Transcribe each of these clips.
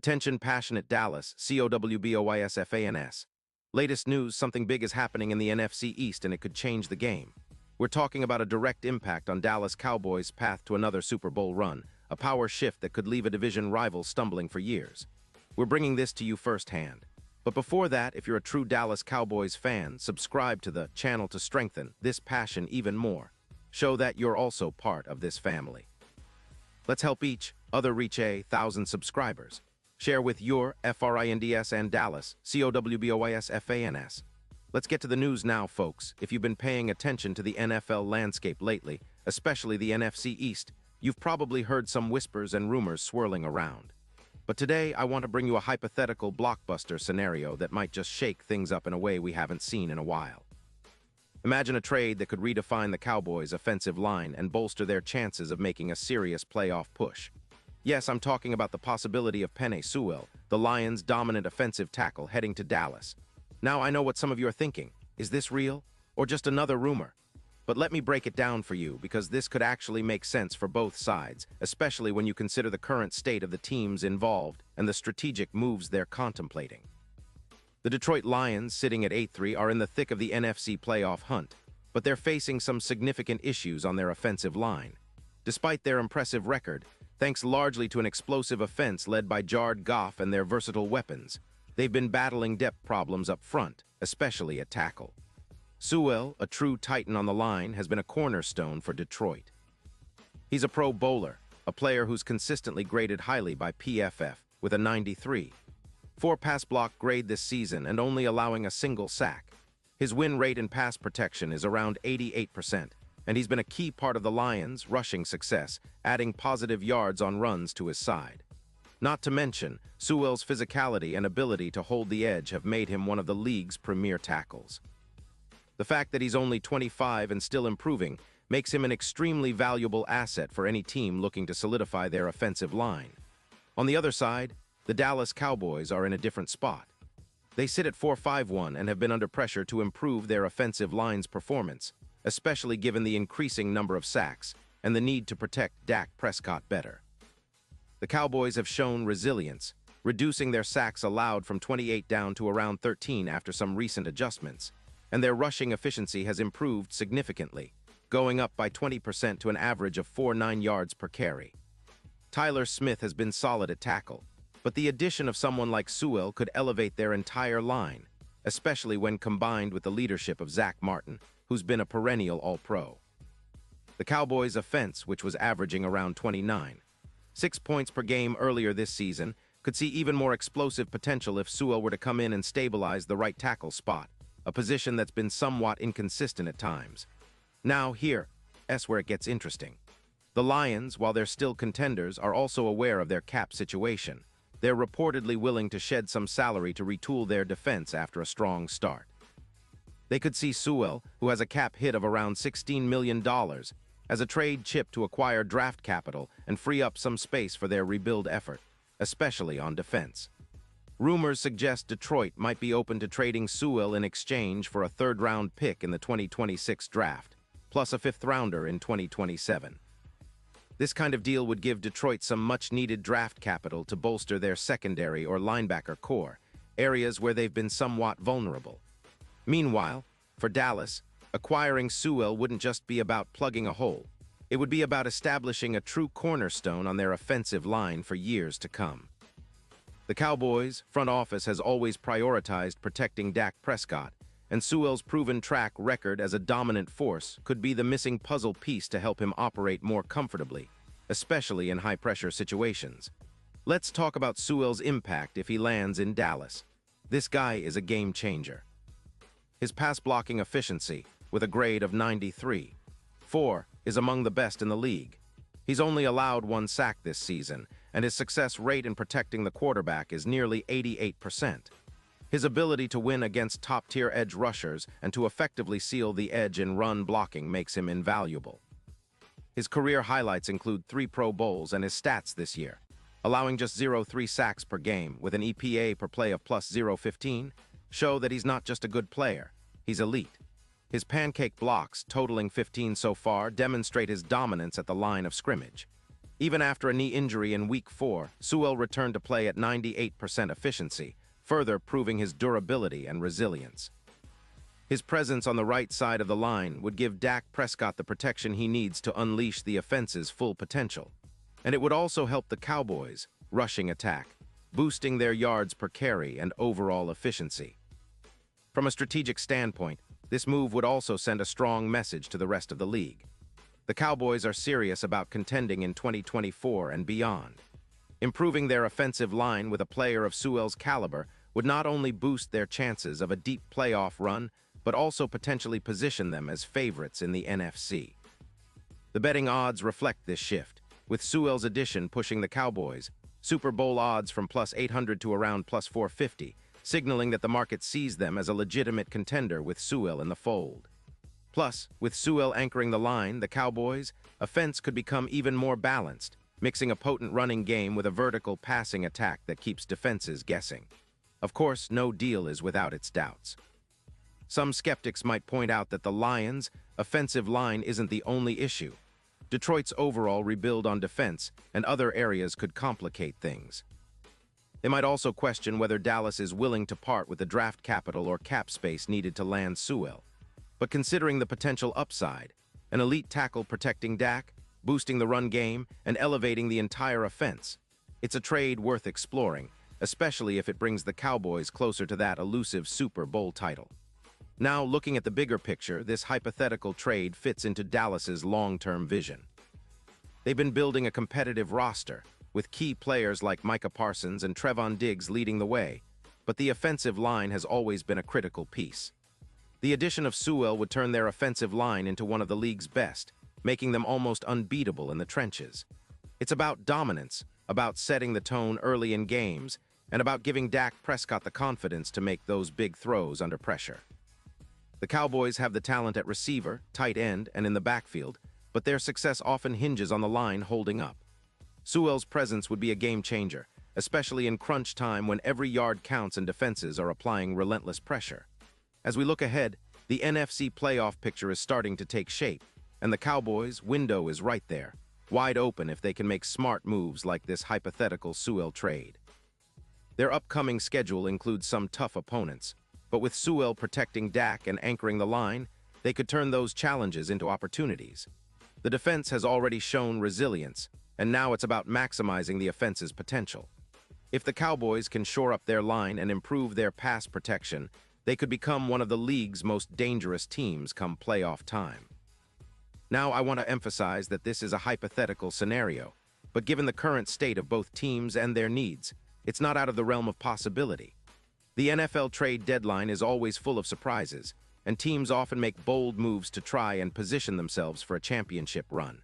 Attention passionate Dallas, Cowboys. Latest news, something big is happening in the NFC East and it could change the game. We're talking about a direct impact on Dallas Cowboys' path to another Super Bowl run, a power shift that could leave a division rival stumbling for years. We're bringing this to you firsthand. But before that, if you're a true Dallas Cowboys fan, subscribe to the channel to strengthen this passion even more. Show that you're also part of this family. Let's help each other reach 1,000 subscribers. Share with your FRINDS and Dallas, COWBOYSFANS. Let's get to the news now, folks. If you've been paying attention to the NFL landscape lately, especially the NFC East, you've probably heard some whispers and rumors swirling around. But today, I want to bring you a hypothetical blockbuster scenario that might just shake things up in a way we haven't seen in a while. Imagine a trade that could redefine the Cowboys' offensive line and bolster their chances of making a serious playoff push. Yes, I'm talking about the possibility of Penei Sewell, the Lions' dominant offensive tackle, heading to Dallas. Now, I know what some of you are thinking. Is this real? Or just another rumor? But let me break it down for you, because this could actually make sense for both sides, especially when you consider the current state of the teams involved and the strategic moves they're contemplating. The Detroit Lions, sitting at 8-3, are in the thick of the NFC playoff hunt, but they're facing some significant issues on their offensive line. Despite their impressive record, thanks largely to an explosive offense led by Jared Goff and their versatile weapons, they've been battling depth problems up front, especially at tackle. Sewell, a true titan on the line, has been a cornerstone for Detroit. He's a Pro Bowler, a player who's consistently graded highly by PFF with a 93. 4 pass block grade this season and only allowing a single sack. His win rate in pass protection is around 88%, and he's been a key part of the Lions' rushing success, adding positive yards on runs to his side. Not to mention, Sewell's physicality and ability to hold the edge have made him one of the league's premier tackles. The fact that he's only 25 and still improving makes him an extremely valuable asset for any team looking to solidify their offensive line. On the other side, the Dallas Cowboys are in a different spot. They sit at 4-5-1 and have been under pressure to improve their offensive line's performance, especially given the increasing number of sacks and the need to protect Dak Prescott better. The Cowboys have shown resilience, reducing their sacks allowed from 28 down to around 13 after some recent adjustments, and their rushing efficiency has improved significantly, going up by 20% to an average of 4.9 yards per carry. Tyler Smith has been solid at tackle, but the addition of someone like Sewell could elevate their entire line, especially when combined with the leadership of Zach Martin, who's been a perennial All-Pro. The Cowboys' offense, which was averaging around 6 points per game earlier this season, could see even more explosive potential if Sewell were to come in and stabilize the right tackle spot, a position that's been somewhat inconsistent at times. Now, here's where it gets interesting. The Lions, while they're still contenders, are also aware of their cap situation. They're reportedly willing to shed some salary to retool their defense after a strong start. They could see Sewell, who has a cap hit of around $16 million, as a trade chip to acquire draft capital and free up some space for their rebuild effort, especially on defense. Rumors suggest Detroit might be open to trading Sewell in exchange for a third-round pick in the 2026 draft, plus a fifth-rounder in 2027. This kind of deal would give Detroit some much-needed draft capital to bolster their secondary or linebacker core, areas where they've been somewhat vulnerable. Meanwhile, for Dallas, acquiring Sewell wouldn't just be about plugging a hole. It would be about establishing a true cornerstone on their offensive line for years to come. The Cowboys' front office has always prioritized protecting Dak Prescott, and Sewell's proven track record as a dominant force could be the missing puzzle piece to help him operate more comfortably, especially in high-pressure situations. Let's talk about Sewell's impact if he lands in Dallas. This guy is a game-changer. His pass-blocking efficiency, with a grade of 93.4, is among the best in the league. He's only allowed 1 sack this season, and his success rate in protecting the quarterback is nearly 88%. His ability to win against top-tier edge rushers and to effectively seal the edge in run blocking makes him invaluable. His career highlights include 3 Pro Bowls, and his stats this year, allowing just 0.3 sacks per game with an EPA per play of plus 0.15, show that he's not just a good player, he's elite. His pancake blocks, totaling 15 so far, demonstrate his dominance at the line of scrimmage. Even after a knee injury in Week 4, Sewell returned to play at 98% efficiency, further proving his durability and resilience. His presence on the right side of the line would give Dak Prescott the protection he needs to unleash the offense's full potential. And it would also help the Cowboys' rushing attack, boosting their yards per carry and overall efficiency. From a strategic standpoint, this move would also send a strong message to the rest of the league. The Cowboys are serious about contending in 2024 and beyond. Improving their offensive line with a player of Sewell's caliber would not only boost their chances of a deep playoff run, but also potentially position them as favorites in the NFC. The betting odds reflect this shift, with Sewell's addition pushing the Cowboys' Super Bowl odds from plus 800 to around plus 450, signaling that the market sees them as a legitimate contender with Sewell in the fold. Plus, with Sewell anchoring the line, the Cowboys' offense could become even more balanced, mixing a potent running game with a vertical passing attack that keeps defenses guessing. Of course, no deal is without its doubts. Some skeptics might point out that the Lions' offensive line isn't the only issue. Detroit's overall rebuild on defense and other areas could complicate things. They might also question whether Dallas is willing to part with the draft capital or cap space needed to land Sewell. But considering the potential upside, an elite tackle protecting Dak, boosting the run game, and elevating the entire offense, it's a trade worth exploring, especially if it brings the Cowboys closer to that elusive Super Bowl title. Now, looking at the bigger picture, this hypothetical trade fits into Dallas's long-term vision. They've been building a competitive roster, with key players like Micah Parsons and Trevon Diggs leading the way, but the offensive line has always been a critical piece. The addition of Sewell would turn their offensive line into one of the league's best, making them almost unbeatable in the trenches. It's about dominance, about setting the tone early in games, and about giving Dak Prescott the confidence to make those big throws under pressure. The Cowboys have the talent at receiver, tight end, and in the backfield, but their success often hinges on the line holding up. Sewell's presence would be a game changer, especially in crunch time when every yard counts and defenses are applying relentless pressure. As we look ahead, the NFC playoff picture is starting to take shape, and the Cowboys' window is right there, wide open if they can make smart moves like this hypothetical Sewell trade. Their upcoming schedule includes some tough opponents, but with Sewell protecting Dak and anchoring the line, they could turn those challenges into opportunities. The defense has already shown resilience, and now it's about maximizing the offense's potential. If the Cowboys can shore up their line and improve their pass protection, they could become one of the league's most dangerous teams come playoff time. Now, I want to emphasize that this is a hypothetical scenario, but given the current state of both teams and their needs, it's not out of the realm of possibility. The NFL trade deadline is always full of surprises, and teams often make bold moves to try and position themselves for a championship run.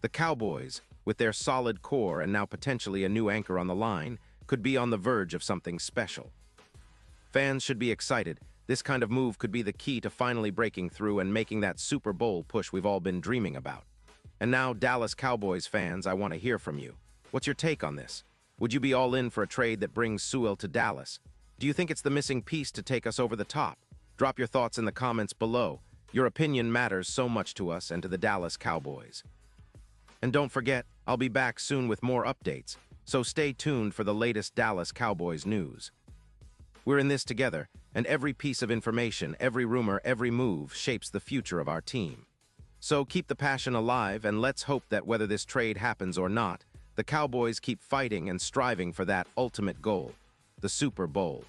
The Cowboys, with their solid core and now potentially a new anchor on the line, could be on the verge of something special. Fans should be excited. This kind of move could be the key to finally breaking through and making that Super Bowl push we've all been dreaming about. And now, Dallas Cowboys fans, I want to hear from you. What's your take on this? Would you be all in for a trade that brings Sewell to Dallas? Do you think it's the missing piece to take us over the top? Drop your thoughts in the comments below. Your opinion matters so much to us and to the Dallas Cowboys. And don't forget, I'll be back soon with more updates, so stay tuned for the latest Dallas Cowboys news. We're in this together, and every piece of information, every rumor, every move shapes the future of our team. So keep the passion alive, and let's hope that whether this trade happens or not, the Cowboys keep fighting and striving for that ultimate goal, the Super Bowl.